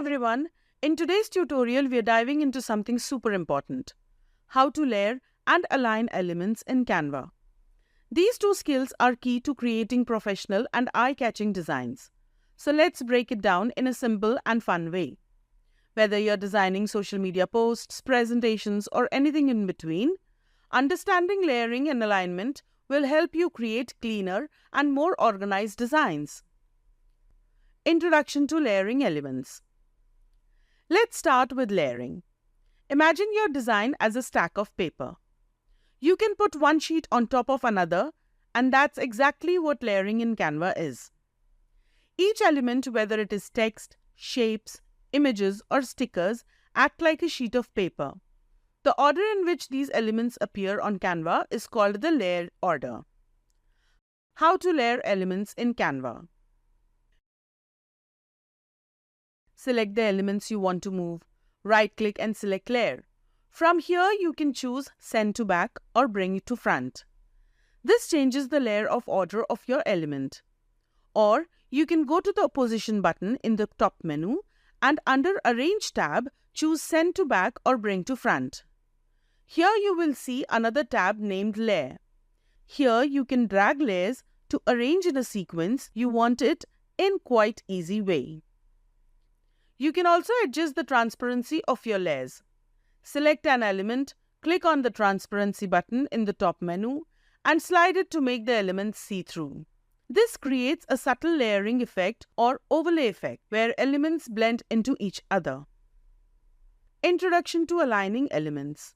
everyone, in today's tutorial we are diving into something super important: how to layer and align elements in Canva. These two skills are key to creating professional and eye-catching designs. So let's break it down in a simple and fun way. Whether you're designing social media posts, presentations, or anything in between, understanding layering and alignment will help you create cleaner and more organized designs. Introduction to layering elements. Let's start with layering. Imagine your design as a stack of paper. You can put one sheet on top of another, and that's exactly what layering in Canva is. Each element, whether it is text, shapes, images, or stickers, act like a sheet of paper. The order in which these elements appear on Canva is called the layer order. How to layer elements in Canva. Select the elements you want to move. Right-click and select Layer. From here, you can choose Send to Back or Bring it to Front. This changes the layer of order of your element. Or you can go to the Position button in the top menu and under Arrange tab, choose Send to Back or Bring to Front. Here you will see another tab named Layer. Here you can drag layers to arrange in a sequence you want it in quite easy way. You can also adjust the transparency of your layers. Select an element, click on the Transparency button in the top menu, and slide it to make the element see-through. This creates a subtle layering effect or overlay effect where elements blend into each other. Introduction to aligning elements.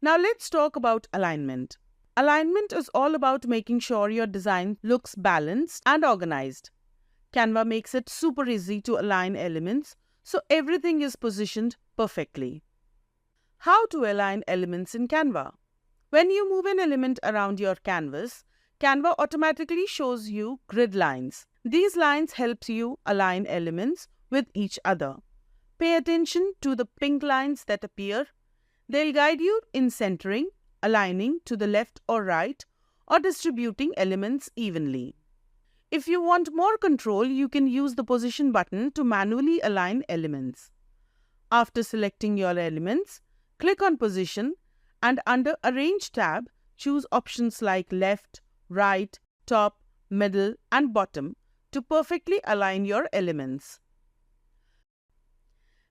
Now let's talk about alignment. Alignment is all about making sure your design looks balanced and organized. Canva makes it super easy to align elements, so everything is positioned perfectly. How to align elements in Canva. When you move an element around your canvas, Canva automatically shows you grid lines. These lines help you align elements with each other. Pay attention to the pink lines that appear. They'll guide you in centering, aligning to the left or right, or distributing elements evenly. If you want more control, you can use the Position button to manually align elements. After selecting your elements, click on Position and under Arrange tab, choose options like Left, Right, Top, Middle, and Bottom to perfectly align your elements.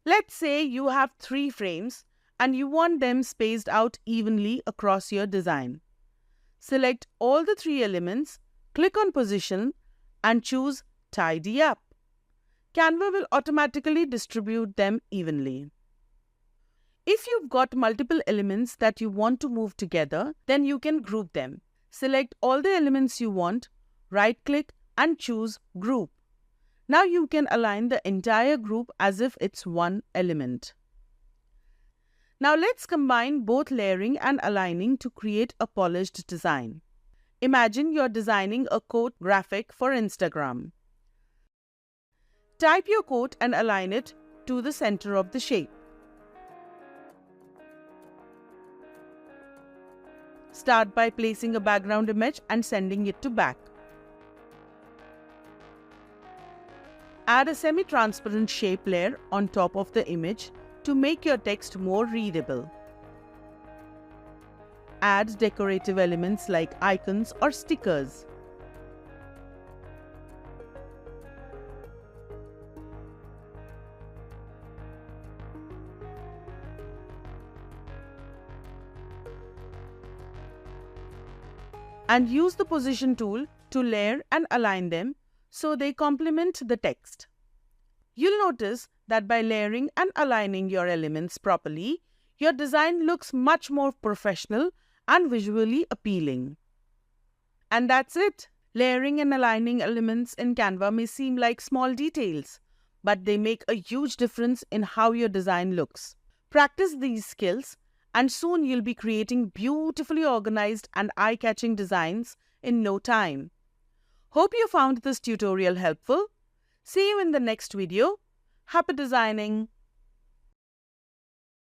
Let's say you have 3 frames and you want them spaced out evenly across your design. Select all the 3 elements, click on Position, and choose Tidy Up. Canva will automatically distribute them evenly. If you've got multiple elements that you want to move together, then you can group them. Select all the elements you want, right-click and choose Group. Now you can align the entire group as if it's one element. Now let's combine both layering and aligning to create a polished design. Imagine you're designing a quote graphic for Instagram. Type your quote and align it to the center of the shape. Start by placing a background image and sending it to back. Add a semi-transparent shape layer on top of the image to make your text more readable. Add decorative elements like icons or stickers. And use the Position tool to layer and align them so they complement the text. You'll notice that by layering and aligning your elements properly, your design looks much more professional and visually appealing. And that's it. Layering and aligning elements in Canva may seem like small details, but they make a huge difference in how your design looks. Practice these skills, and soon you'll be creating beautifully organized and eye-catching designs in no time. Hope you found this tutorial helpful. See you in the next video. Happy designing!